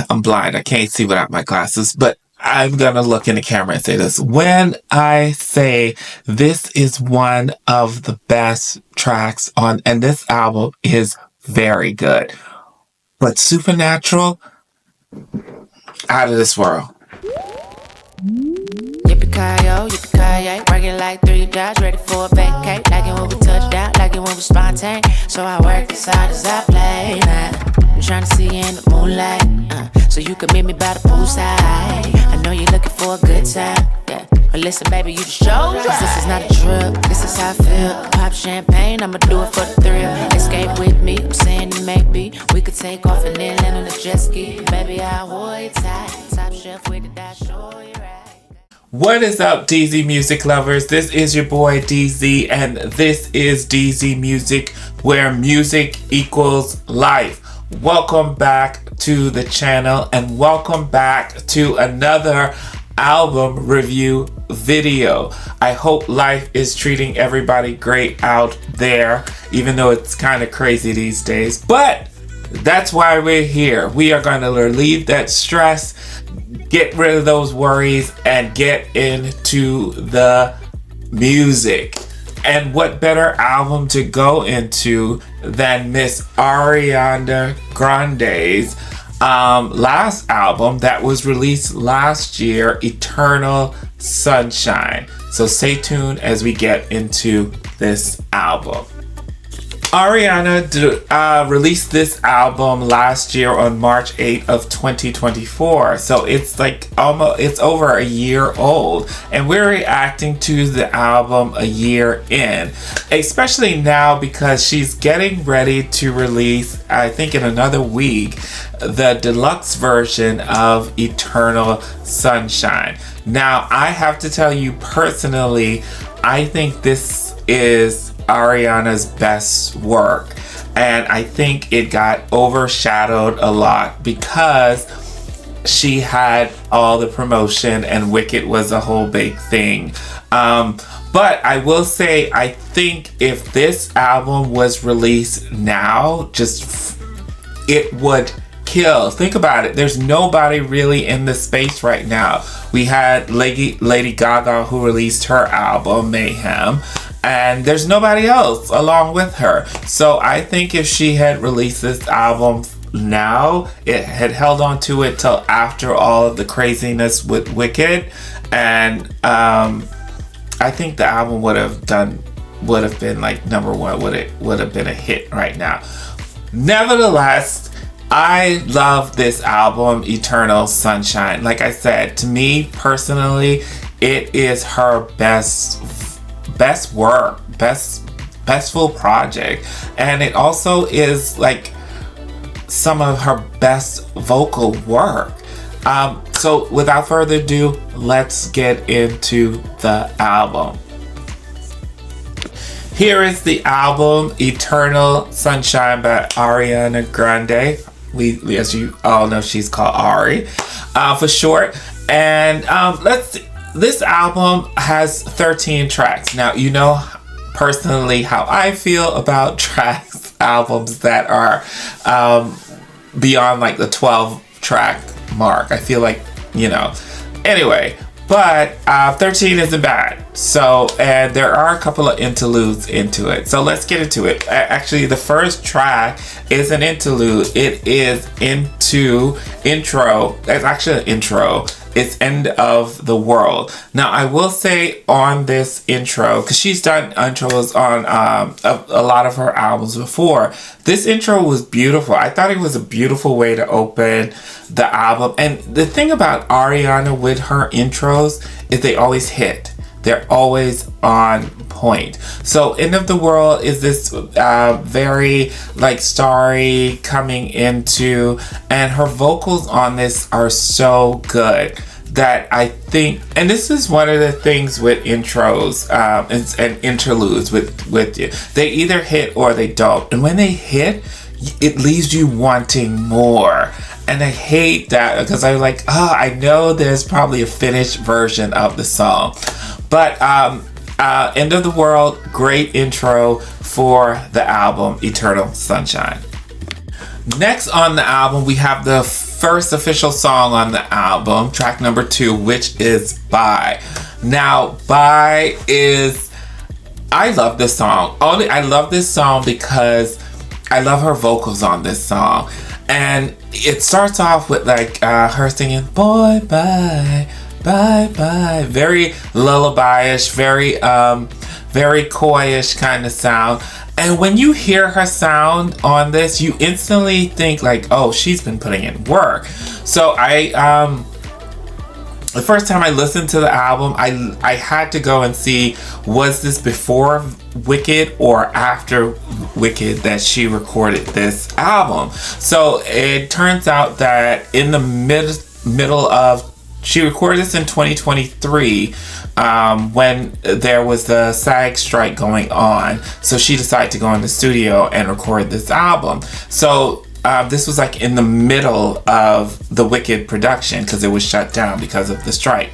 I'm blind. I can't see without my glasses, but I'm gonna look in the camera and say this. When I say this is one of the best tracks on, and this album is very good, but Supernatural, out of this world. Yippee-ki-yo, yippee-ki-yay, working like 3 jobs, ready for a vacate. Like it when we touch down, like it when we spontaneous. So I work as hard as I play. I'm trying to see you in the moonlight, so you can meet me by the poolside. I know you're looking for a good time, yeah. But listen, baby, you just show. Cause this is not a trip, this is how I feel. Pop champagne, I'ma do it for the thrill. Escape with me, I'm saying that maybe we could take off and then land on a jet ski. Baby, I'll hold you tight. Top shelf with the dash, show you right. What is up, DZ music lovers? This is your boy DZ, and this is DZ Music, where music equals life. Welcome back to the channel, and welcome back to another album review video. I hope life is treating everybody great out there, even though it's kind of crazy these days. But that's why we're here. We are going to relieve that stress, get rid of those worries, and get into the music. And what better album to go into than Miss Ariana Grande's last album that was released last year, Eternal Sunshine. So stay tuned as we get into this album. Ariana released this album last year on March 8th of 2024. So it's like it's over a year old, and we're reacting to the album a year in, especially now because she's getting ready to release, I think in another week, the deluxe version of Eternal Sunshine. Now, I have to tell you personally, I think this is Ariana's best work, and I think it got overshadowed a lot because she had all the promotion and Wicked was a whole big thing. But I will say, I think if this album was released now, it would kill. Think about it. There's nobody really in the space right now. We had Lady Gaga, who released her album Mayhem, and there's nobody else along with her. So I think if she had released this album now, it had held on to it till after all of the craziness with Wicked, and I think the album would have been like number one. Would have been a hit right now. Nevertheless, I love this album, Eternal Sunshine. Like I said, to me personally, it is her best work, best full project, and it also is like some of her best vocal work. So without further ado, let's get into the album. Here is the album, Eternal Sunshine by Ariana Grande. As you all know, she's called Ari for short. And this album has 13 tracks. Now, you know personally how I feel about albums that are beyond like the 12 track mark. I feel like, anyway, but 13 isn't bad. So, and there are a couple of interludes into it. So let's get into it. Actually, the first track is an interlude. It is intro. It's actually an intro. It's End of the World. Now, I will say on this intro, because she's done intros on a lot of her albums before, this intro was beautiful. I thought it was a beautiful way to open the album. And the thing about Ariana with her intros is they always hit. They're always on point. So End of the World is this very like starry coming into, and her vocals on this are so good that I think, and this is one of the things with intros and interludes with you, they either hit or they don't, and when they hit, it leaves you wanting more. And I hate that because I'm like, I know there's probably a finished version of the song. But End of the World, great intro for the album Eternal Sunshine. Next on the album, we have the first official song on the album, track number 2, which is Bye. Now, Bye is, I love this song. I love this song because I love her vocals on this song. And it starts off with like her singing, boy, bye, bye, bye. Very lullaby-ish, very coyish kind of sound. And when you hear her sound on this, you instantly think like, oh, she's been putting in work. So the first time I listened to the album, I had to go and see, was this before Wicked or after Wicked that she recorded this album? So it turns out that in the middle of, she recorded this in 2023 when there was the SAG strike going on. So she decided to go in the studio and record this album. So this was like in the middle of the Wicked production because it was shut down because of the strike.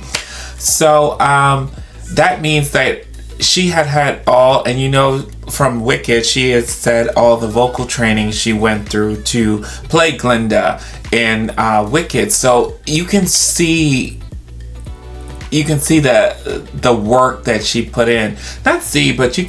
So that means that she had all, and you know from Wicked, she has said all the vocal training she went through to play Glinda in Wicked. So you can see the work that she put in. Not see, but you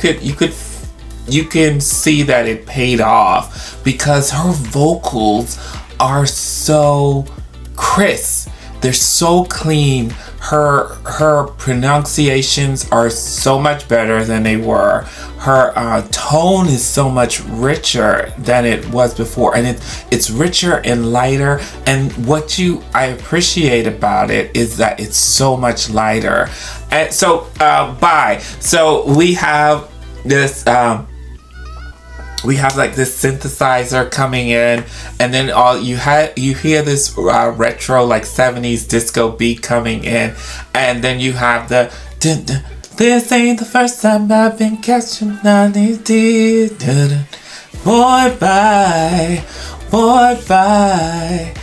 can see that it paid off because her vocals are so crisp. They're so clean. Her pronunciations are so much better than they were. Her tone is so much richer than it was before, and it's richer and lighter. And what I appreciate about it is that it's so much lighter. And so, Bye. So we have this. We have like this synthesizer coming in, and then you hear this retro like 70s disco beat coming in, and then you have the dun, dun, this ain't the first time I've been catching on these boy bye, boy bye,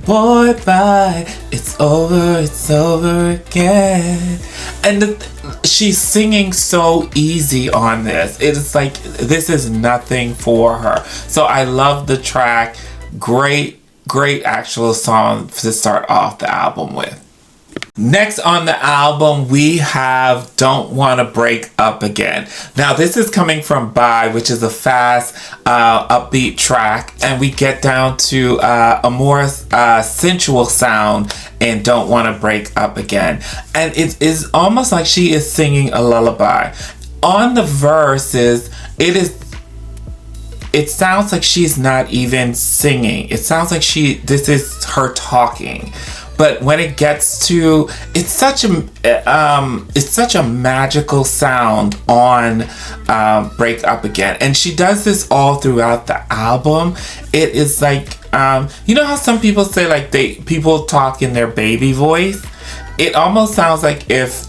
boy bye, it's over again. And she's singing so easy on this. It's like this is nothing for her. So I love the track. Great actual song to start off the album with. Next on the album, we have Don't Wanna Break Up Again. Now, this is coming from Bye, which is a fast, upbeat track, and we get down to a more sensual sound in Don't Wanna Break Up Again. And it is almost like she is singing a lullaby. On the verses, it sounds like she's not even singing. It sounds like this is her talking. But when it gets to, it's such a magical sound on Break Up Again. And she does this all throughout the album. It is like, you know how some people say like people talk in their baby voice? It almost sounds like if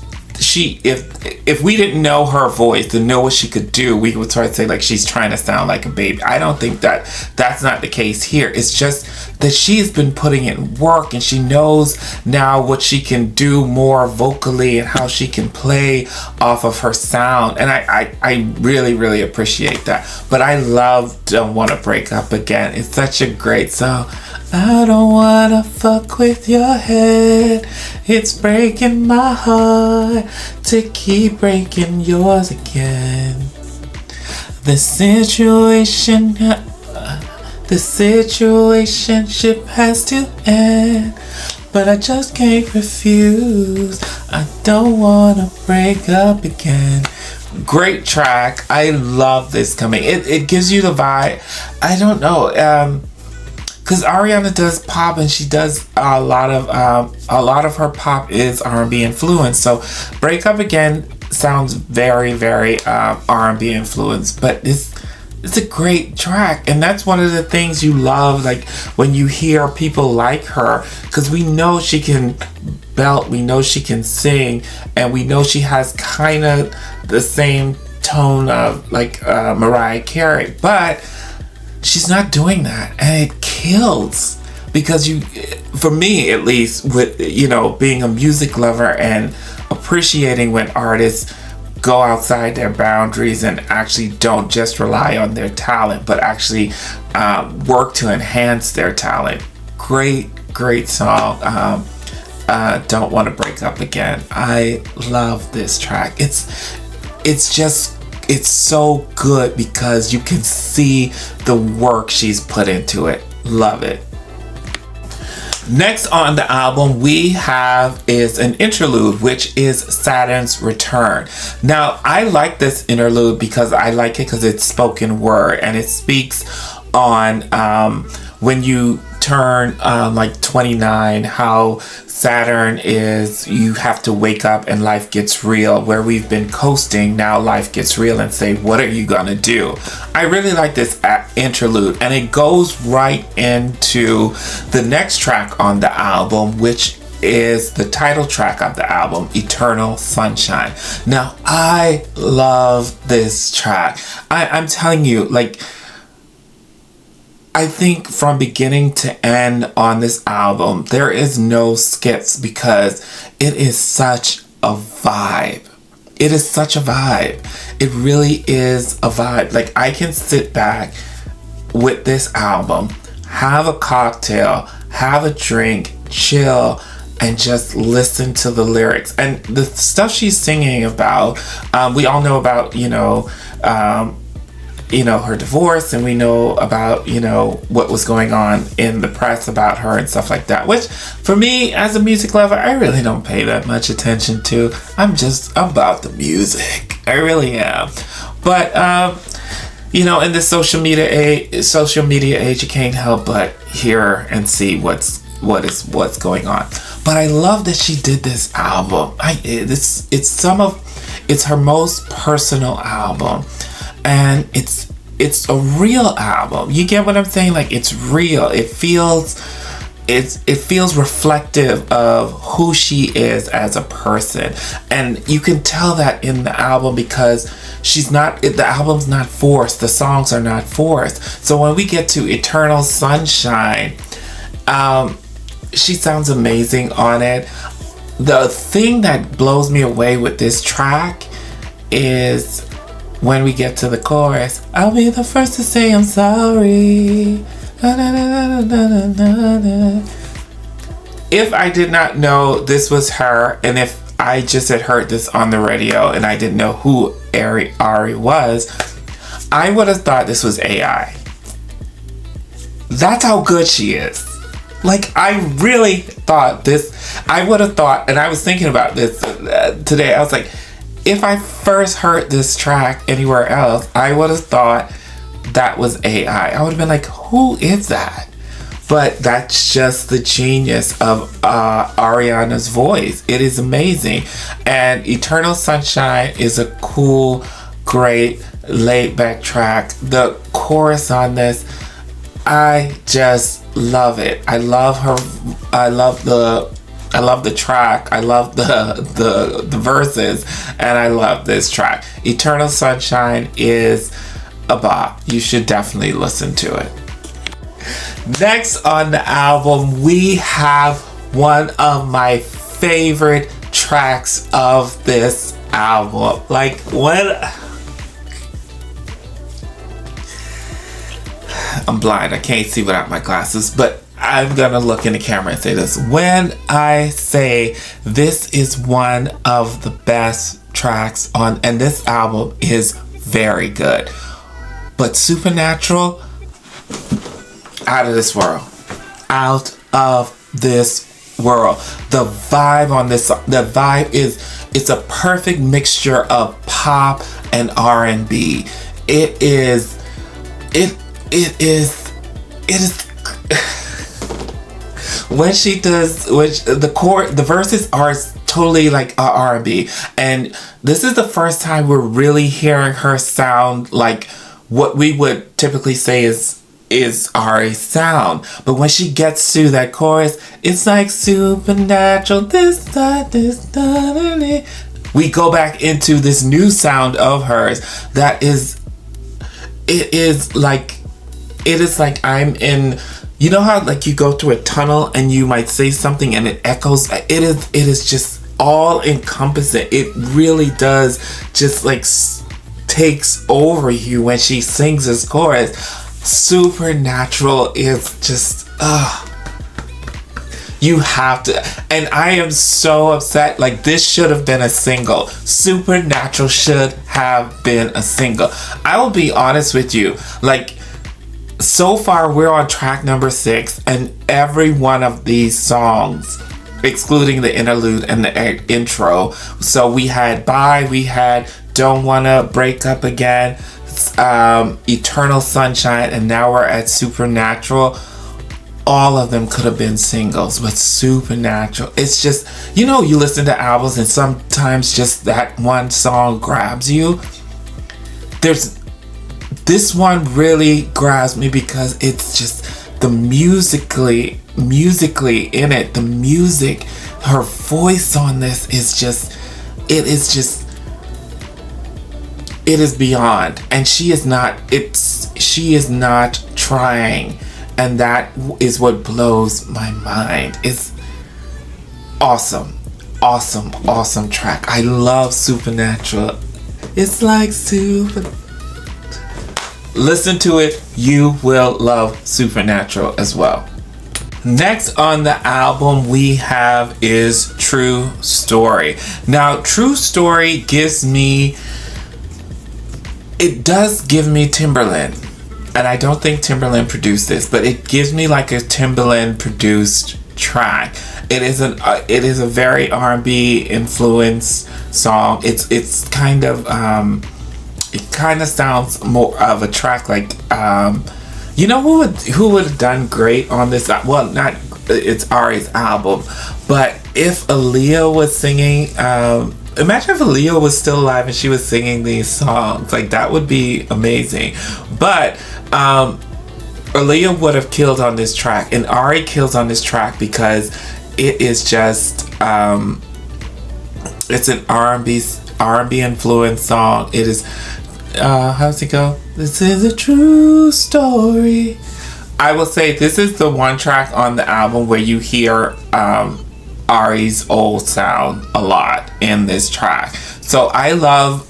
we didn't know her voice and know what she could do, we would sort of say like she's trying to sound like a baby. I don't think that's not the case here. It's just that she has been putting in work and she knows now what she can do more vocally and how she can play off of her sound. And I really, really appreciate that. But I love Don't Wanna Break Up Again. It's such a great song. I don't wanna fuck with your head. It's breaking my heart to keep breaking yours again. The situationship has to end, but I just can't refuse. I don't wanna break up again. Great track. I love this coming. It gives you the vibe. I don't know. Because Ariana does pop and she does a lot of her pop is R&B influenced. So Break Up Again sounds very, very R&B influenced, but it's a great track. And that's one of the things you love, like when you hear people like her, because we know she can belt, we know she can sing, and we know she has kind of the same tone of like Mariah Carey, but she's not doing that, and it kills because for me at least, with being a music lover and appreciating when artists go outside their boundaries and actually don't just rely on their talent, but actually work to enhance their talent. great song. Don't Want to Break Up Again. I love this track. It's so good because you can see the work she's put into it. Love it. Next on the album we have is an interlude, which is Saturn's Return. Now, I like this interlude because I like it because it's spoken word and it speaks on when you turn like 29, how Saturn is, you have to wake up and life gets real. Where we've been coasting, now life gets real and say, what are you gonna do? I really like this interlude, and it goes right into the next track on the album, which is the title track of the album, Eternal Sunshine. Now, I love this track. I'm telling you, like, I think from beginning to end on this album, there is no skips because it is such a vibe. It is such a vibe. It really is a vibe. Like, I can sit back with this album, have a cocktail, have a drink, chill, and just listen to the lyrics. And the stuff she's singing about, we all know about, her divorce, and we know about, what was going on in the press about her and stuff like that, which for me as a music lover, I really don't pay that much attention to. I'm about the music. I really am. But in this social media age, you can't help but hear and see what's going on. But I love that she did this album. It's her most personal album. And it's a real album. You get what I'm saying? Like, it's real. It feels reflective of who she is as a person. And you can tell that in the album because the album's not forced. The songs are not forced. So when we get to Eternal Sunshine, she sounds amazing on it. The thing that blows me away with this track is when we get to the chorus, I'll be the first to say I'm sorry. If I did not know this was her, and if I just had heard this on the radio and I didn't know who Ari was, I would have thought this was AI. That's how good she is. Like, I really thought this, I would have thought, and I was thinking about this today, I was like, if I first heard this track anywhere else, I would have thought that was AI. I would have been like, who is that? But that's just the genius of Ariana's voice. It is amazing. And Eternal Sunshine is a cool, great, laid-back track. The chorus on this, I just love it. I love her. I love the track. I love the verses, and I love this track. Eternal Sunshine is a bop. You should definitely listen to it. Next on the album, we have one of my favorite tracks of this album. Like, I'm blind. I can't see without my glasses, but I'm gonna look in the camera and say this. When I say this is one of the best tracks on, and this album is very good, but Supernatural, out of this world. Out of this world. The vibe on this, it's a perfect mixture of pop and R&B. It is when she does, the verses are totally like R&B, and this is the first time we're really hearing her sound like what we would typically say is Ari's sound. But when she gets to that chorus, it's like supernatural. We go back into this new sound of hers that is, it is like I'm in. You know how like you go through a tunnel and you might say something and it echoes? It is just all encompassing. It really does just like takes over you when she sings this chorus. Supernatural is just You have to. And I am so upset. Like, this should have been a single. Supernatural should have been a single. I will be honest with you. Like, so far we're on track number 6, and every one of these songs, excluding the interlude and the intro, so we had Bye, we had Don't Wanna Break Up Again, Eternal Sunshine, and now we're at Supernatural. All of them could have been singles, but Supernatural, it's just, you know, you listen to albums and sometimes just that one song grabs you. This one really grabs me because it's just the musically in it, the music, her voice on this is just, it is beyond, and she is not trying, and that is what blows my mind. It's awesome track. I love Supernatural. It's like listen to it, you will love Supernatural as well. Next on the album we have is True Story. Now, True Story it does give me Timbaland. And I don't think Timbaland produced this, but it gives me like a Timbaland produced track. It is a very R&B influenced song. It's kind of it kind of sounds more of a track like, you know who would have done great on this? Well, not, it's Ari's album, but if Aaliyah was singing, imagine if Aaliyah was still alive and she was singing these songs. Like, that would be amazing. But Aaliyah would have killed on this track, and Ari kills on this track because it is just it's an R&B influenced song. It is how's it go? This is a true story. I will say this is the one track on the album where you hear Ari's old sound a lot in this track. So I love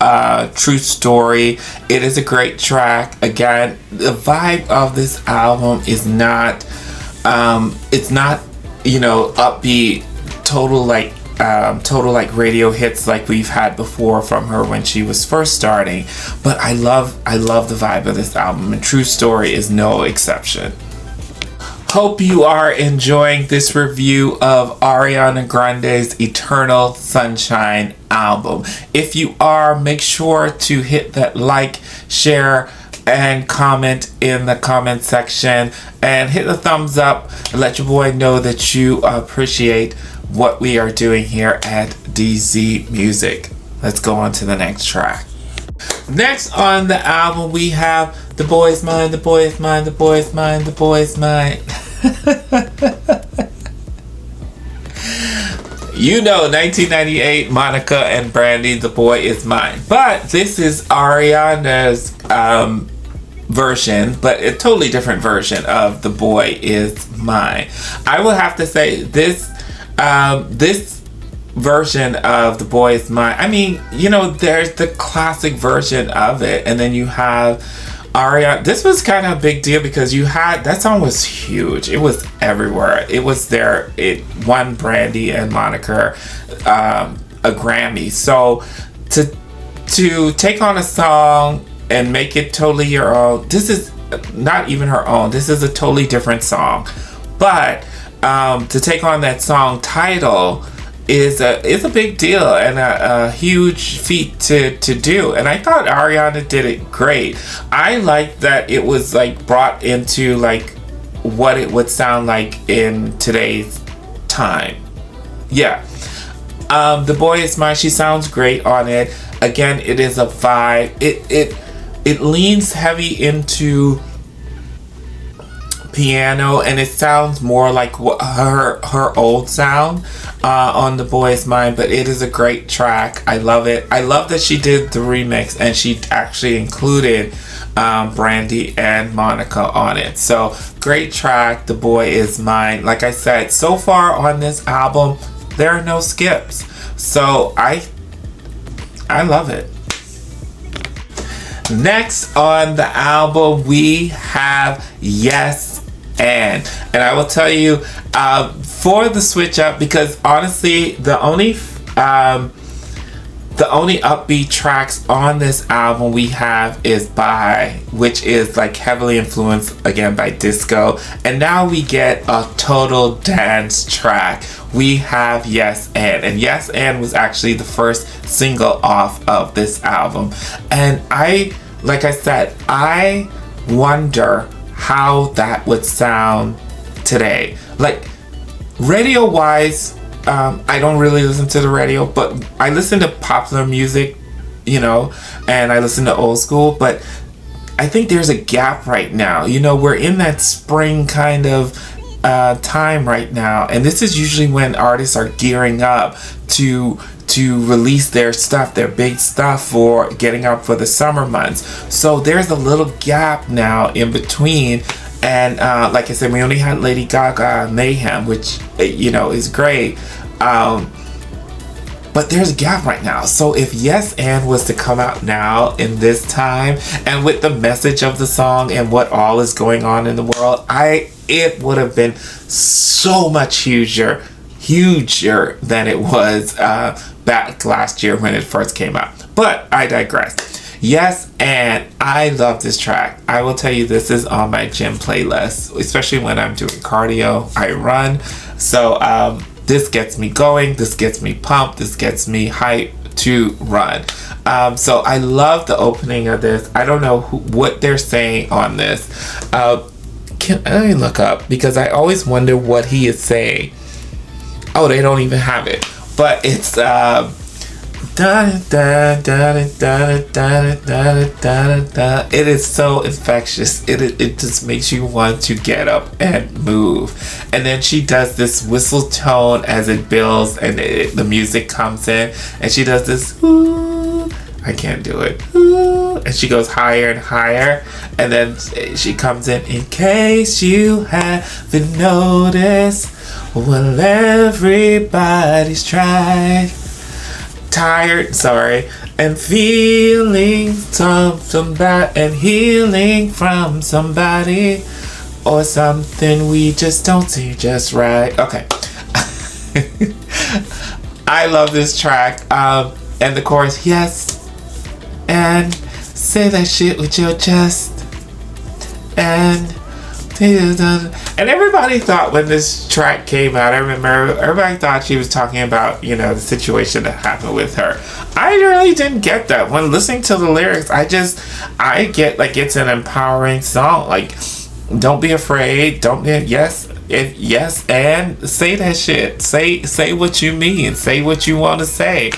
True Story. It is a great track. Again, the vibe of this album is not it's not, you know, upbeat, total like radio hits like we've had before from her when she was first starting. But I love the vibe of this album, and True Story is no exception. Hope you are enjoying this review of Ariana Grande's Eternal Sunshine album. If you are, make sure to hit that like, share, and comment in the comment section, and hit the thumbs up and let your boy know that you appreciate what we are doing here at DZ Music. Let's go on to the next track. Next on the album we have The Boy Is Mine, The Boy Is Mine, The Boy Is Mine, The Boy Is Mine. You know, 1998, Monica and Brandy, The Boy Is Mine. But this is Ariana's version, but a totally different version of The Boy Is Mine. I will have to say this version of The Boy Is Mine, I mean, you know, there's the classic version of it, and then you have Ariana. This was kind of a big deal because that song was huge. It was everywhere. It was there. It won Brandy and Monica a Grammy. So to take on a song and make it totally your own, this is not even her own. This is a totally different song. But to take on that song title is a big deal and a huge feat to do. And I thought Ariana did it great. I like that it was like brought into like what it would sound like in today's time. Yeah. The Boy Is Mine, she sounds great on it. Again, it is a vibe. It leans heavy into piano, and it sounds more like her old sound on The Boy Is Mine, but it is a great track. I love it. I love that she did the remix and she actually included Brandy and Monica on it. So great track, The Boy Is Mine. Like I said, so far on this album there are no skips, so I love it. Next on the album we have Yes and I will tell you for the switch up, because honestly the only upbeat tracks on this album we have is which is like heavily influenced again by disco, and now we get a total dance track. We have Yes and Yes and was actually the first single off of this album, and like I said, I wonder how that would sound today. Like radio wise, I don't really listen to the radio, but I listen to popular music, and I listen to old school, but I think there's a gap right now. We're in that spring kind of time right now, and this is usually when artists are gearing up to release their stuff, their big stuff, for getting up for the summer months. So there's a little gap now in between. And like I said, we only had Lady Gaga Mayhem, which is great, but there's a gap right now. So if Yes and was to come out now in this time, and with the message of the song and what all is going on in the world, it would have been so much huger than it was back last year when it first came out. But I digress. Yes, and I love this track. I will tell you, this is on my gym playlist, especially when I'm doing cardio. I run, so this gets me going, this gets me pumped, this gets me hyped to run. So I love the opening of this. I don't know what they're saying on this. Let me look up, because I always wonder what he is saying. Oh, they don't even have it, but it's it is so infectious. It just makes you want to get up and move. And then she does this whistle tone as it builds, and the music comes in, and she does this ooh, I can't do it, ooh, and she goes higher and higher, and then she comes in case you haven't noticed, well, everybody's tired, and feeling somebody, and healing from somebody or something we just don't see just right. Okay. I love this track, and the chorus, yes, and say that shit with your chest, and everybody thought when this track came out, I remember everybody thought she was talking about, the situation that happened with her. I really didn't get that. When listening to the lyrics, I get like it's an empowering song. Like, don't be afraid. Yes, and say that shit. Say what you mean. Say what you want to say.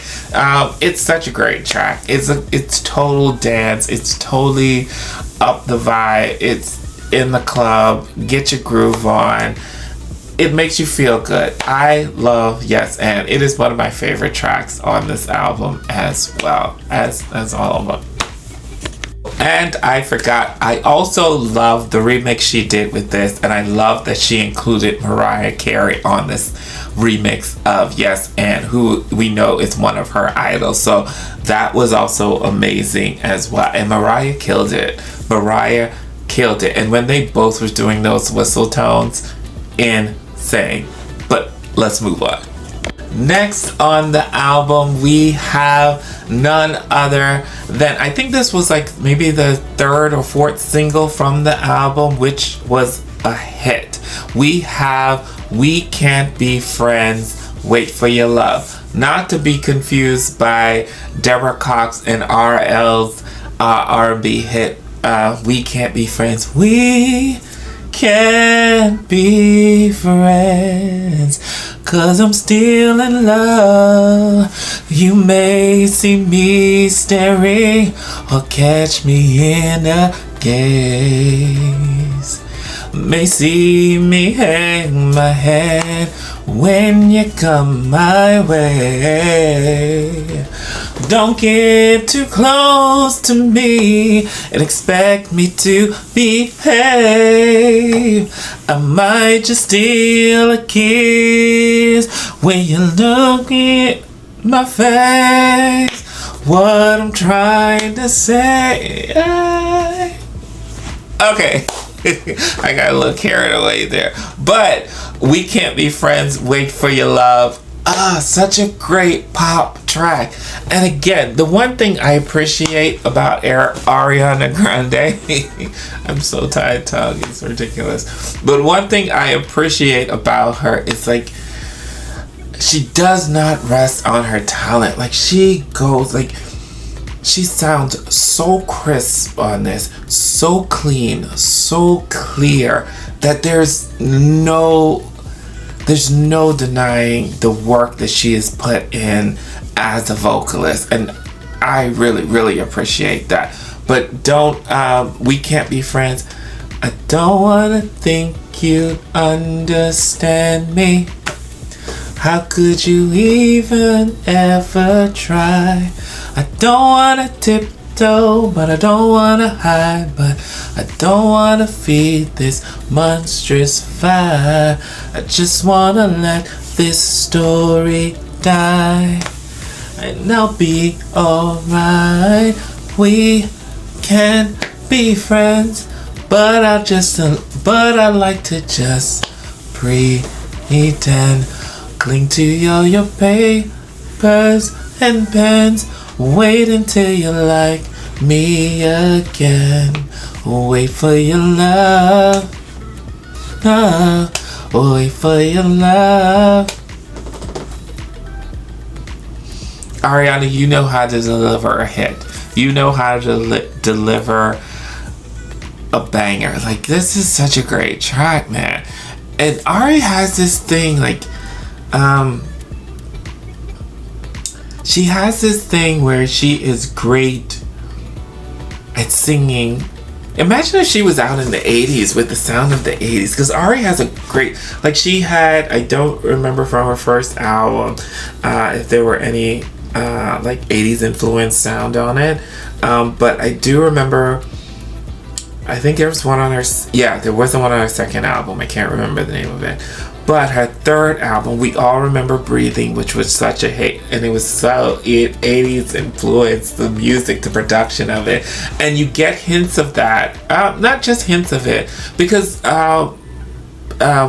It's such a great track. It's total dance. It's totally up the vibe. It's in the club, get your groove on. It makes you feel good. I love Yes and. It is one of my favorite tracks on this album, as well as all of them. And I forgot, I also love the remix she did with this, and I love that she included Mariah Carey on this remix of Yes and, who we know is one of her idols. So that was also amazing as well. And Mariah killed it. And when they both were doing those whistle tones, insane. But let's move on. Next on the album, we have none other than, I think this was like maybe the third or fourth single from the album, which was a hit. We have We Can't Be Friends, Wait for Your Love. Not to be confused by Deborah Cox and RL's R&B hit, We Can't Be Friends. We can't be friends, 'cause I'm still in love. You may see me staring or catch me in a gaze. May see me hang my head when you come my way. Don't get too close to me and expect me to behave. I might just steal a kiss when you look at my face. What I'm trying to say. Okay. I got a little carried away there. But We Can't Be Friends, Wait for Your Love. Such a great pop track. And again, the one thing I appreciate about Ariana Grande, I'm so tired tongue, it's ridiculous. But one thing I appreciate about her is like, she does not rest on her talent. Like she goes like, she sounds so crisp on this, so clean, so clear that there's no denying the work that she has put in as a vocalist, and I really, really appreciate that. But We Can't Be Friends. I don't wanna think you understand me. How could you even ever try? I don't wanna tiptoe, but I don't wanna hide, but I don't wanna feed this monstrous fire. I just wanna let this story die, and I'll be alright. We can be friends, but I like to just pretend. Cling to your papers and pens. Wait until you like me again. Wait for your love. Wait for your love. Ariana, you know how to deliver a hit. You know how to deliver a banger. Like, this is such a great track, man. And Ari has this thing, like, she has this thing where she is great at singing. Imagine if she was out in the 80s with the sound of the 80s, because Ari has a great, like she had, I don't remember from her first album if there were any like 80s influence sound on it, but I do remember, I think there was one on her, there wasn't one on her second album, I can't remember the name of it. But her third album, We All Remember Breathing, which was such a hit, and it was so 80s influenced, the music, the production of it, and you get hints of that, not just hints of it, because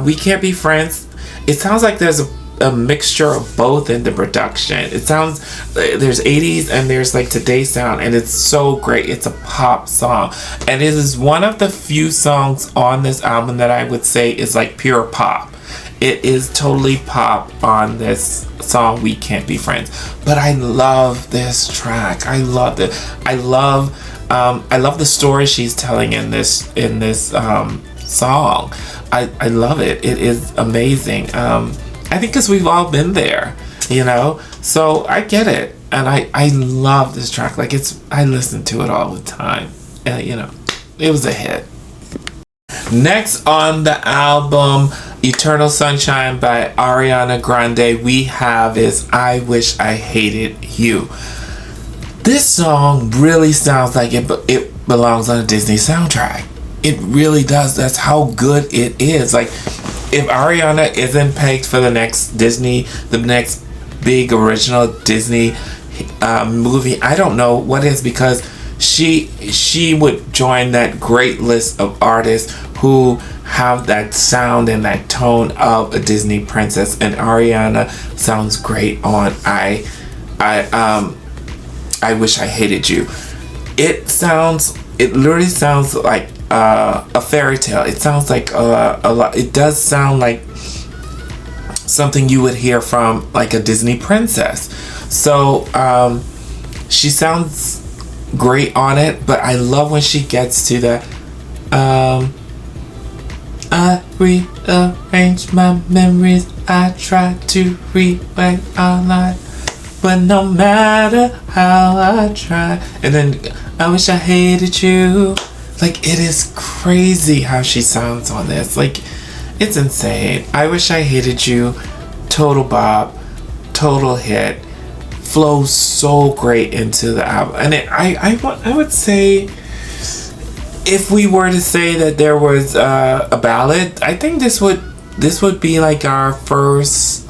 We Can't Be Friends, it sounds like there's a mixture of both in the production. It sounds, there's 80s and there's like today's sound, and it's so great. It's a pop song, and it is one of the few songs on this album that I would say is like pure pop. It is totally pop on this song, We Can't Be Friends. But I love this track. I love it. I love the story she's telling in this song. I love it. It is amazing. I think because we've all been there, you know. So I get it, and I love this track. Like I listen to it all the time. You know, it was a hit. Next on the album, Eternal Sunshine by Ariana Grande, we have is I Wish I Hated You. This song really sounds like it belongs on a Disney soundtrack. It really does. That's how good it is. Like, if Ariana isn't pegged for the next big original Disney movie, I don't know what is, because she would join that great list of artists who have that sound and that tone of a Disney princess, and Ariana sounds great on I Wish I Hated You. It literally sounds like a fairy tale. It sounds like a lot. It does sound like something you would hear from like a Disney princess. So she sounds great on it, but I love when she gets to the I rearrange my memories. I try to rewrite our life, but no matter how I try, and then I wish I hated you. Like, it is crazy how she sounds on this. Like, it's insane. I Wish I Hated You, total bop, total hit, flows so great into the album. And I would say, if we were to say that there was a ballad, I think this would be like our first.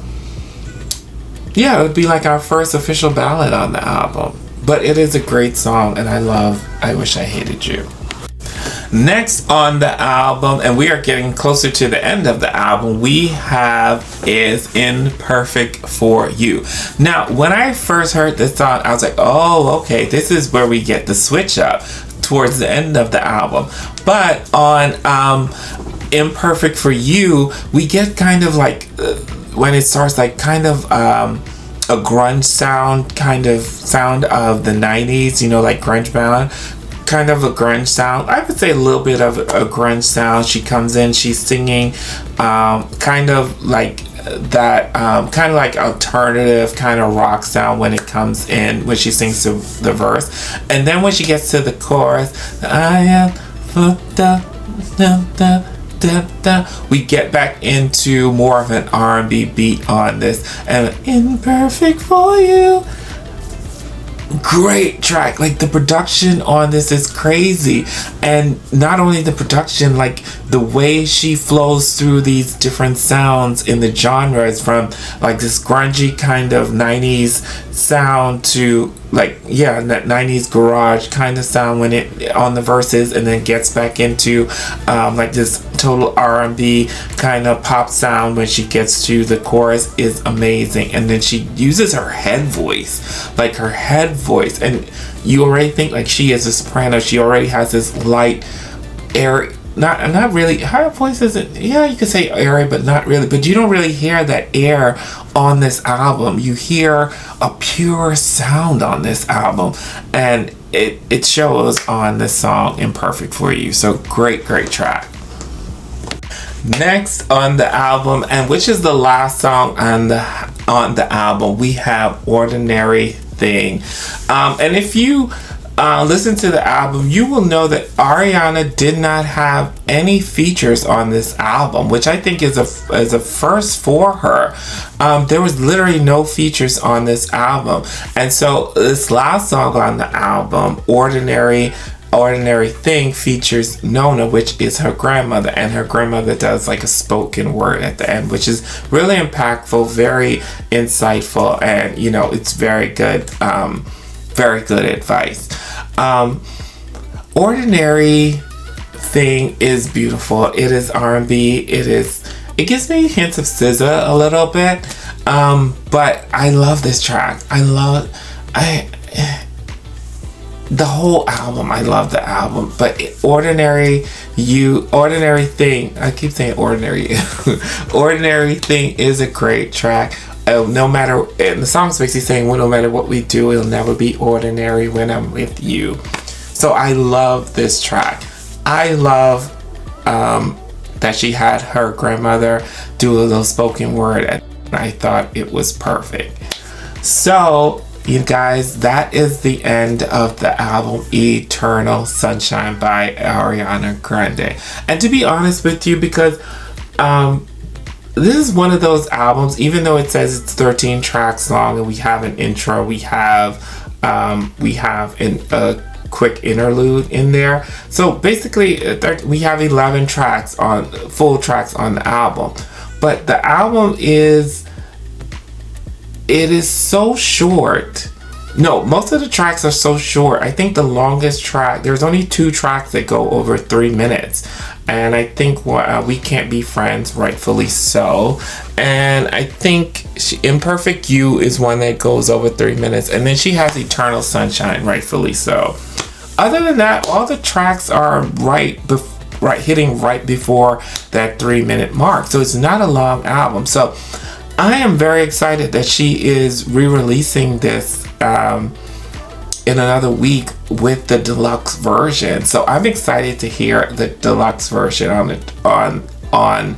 Yeah, it would be like our first official ballad on the album. But it is a great song, and I love I Wish I Hated You. Next on the album, and we are getting closer to the end of the album, we have is Imperfect for You. Now, when I first heard this song, I was like, oh, okay, this is where we get the switch up towards the end of the album. But on Imperfect for You, we get kind of like, when it starts, like kind of a grunge sound, kind of sound of the 90s, you know, like grunge band. Kind of a grunge sound. I would say a little bit of a grunge sound. She comes in, she's singing kind of like that, kind of like alternative kind of rock sound when it comes in, when she sings the verse. And then when she gets to the chorus, I am fucked up, da, da, da, da, we get back into more of an R&B beat on this. And Imperfect for You. Great track. Like, the production on this is crazy, and not only the production, like the way she flows through these different sounds in the genres, from like this grungy kind of 90s sound to like, yeah, that 90s garage kind of sound when it on the verses, and then gets back into like this total R&B kind of pop sound when she gets to the chorus is amazing. And then she uses her head voice, like her head voice, and you already think like she is a soprano. She already has this light, airy, not really, her voice isn't, yeah, you could say airy, but not really. But you don't really hear that air on this album. You hear a pure sound on this album, and it shows on this song Imperfect for You. So great track. Next on the album, and which is the last song on the album, we have Ordinary Thing. And if you listen to the album, you will know that Ariana did not have any features on this album, which I think is a first for her. There was literally no features on this album, and so this last song on the album, Ordinary Thing, features Nona, which is her grandmother, and her grandmother does like a spoken word at the end, which is really impactful, very insightful, and you know, it's very good advice. Ordinary Thing is beautiful. It is R&B. It gives me hints of SZA a little bit, but I love this track. The whole album, I love the album, but Ordinary Thing, I keep saying Ordinary Ordinary Thing is a great track. No matter, and the song's basically saying, well, no matter what we do, it'll never be ordinary when I'm with you. So I love this track. I love that she had her grandmother do a little spoken word, and I thought it was perfect. So you guys, that is the end of the album Eternal Sunshine by Ariana Grande. And to be honest with you, because this is one of those albums, even though it says it's 13 tracks long, and we have an intro, we have a quick interlude in there. So basically, we have 11 tracks full tracks on the album. But the album is so short. No, most of the tracks are so short. I think the longest track, there's only 2 tracks that go over 3 minutes. And I think We Can't Be Friends, rightfully so. And I think Imperfect You is one that goes over 3 minutes. And then she has Eternal Sunshine, rightfully so. Other than that, all the tracks are hitting right before that 3-minute mark. So it's not a long album. So I am very excited that she is re-releasing this in another week with the deluxe version. So I'm excited to hear the deluxe version on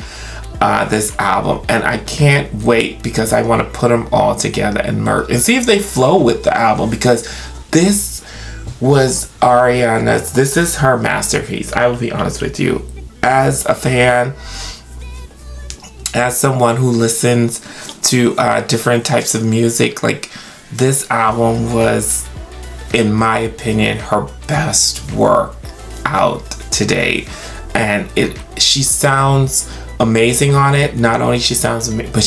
this album, and I can't wait, because I want to put them all together and merge and see if they flow with the album, because this was Ariana's. This is her masterpiece. I will be honest with you, as a fan, as someone who listens to different types of music, like, this album was, in my opinion, her best work out to date. And she sounds amazing on it. Not only she sounds amazing, but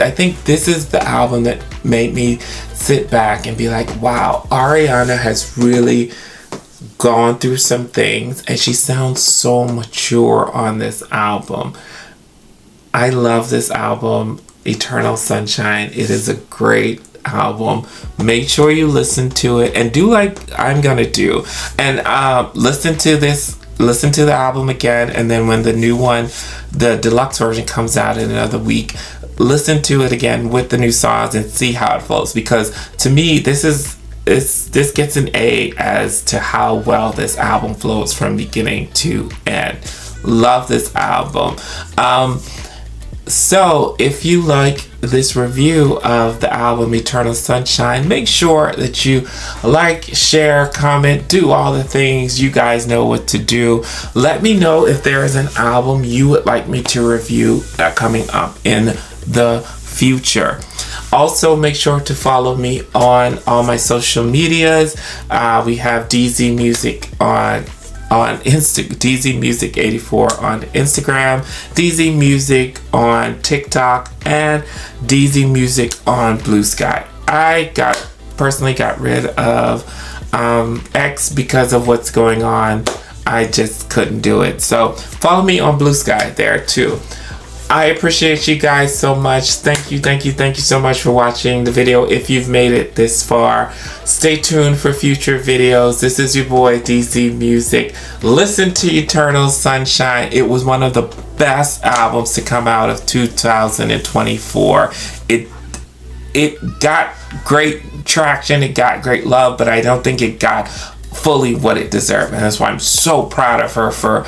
I think this is the album that made me sit back and be like, wow, Ariana has really gone through some things, and she sounds so mature on this album. I love this album, Eternal Sunshine. It is a great album. Make sure you listen to it and do like I'm gonna do, and listen to the album again, and then when the new one, the deluxe version, comes out in another week, listen to it again with the new songs and see how it flows, because to me this gets an A as to how well this album flows from beginning to end. Love this album. So if you like this review of the album Eternal Sunshine, make sure that you like, share, comment, do all the things. You guys know what to do. Let me know if there is an album you would like me to review coming up in the future. Also, make sure to follow me on all my social medias. We have DZ Music on DZ Music 84 on Instagram, DZ Music on TikTok, and DZ Music on Blue Sky. I personally got rid of X because of what's going on. I just couldn't do it. So follow me on Blue Sky there too. I appreciate you guys so much. Thank you so much for watching the video. If you've made it this far, stay tuned for future videos. This is your boy DZ Music. Listen to Eternal Sunshine. It was one of the best albums to come out of 2024. It got great traction, it got great love, but I don't think it got fully what it deserved, and that's why I'm so proud of her for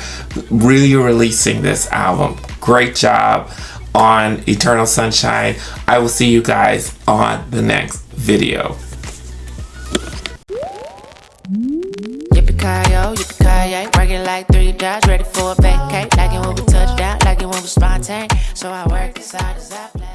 really releasing this album. Great job on Eternal Sunshine. I will see you guys on the next video. Yippee-ki-yo, yippee-ki-yay, working like 3 dots, ready for a vacate. Like it when we touch down, like it when we spontaneous. So I work as hard as I play.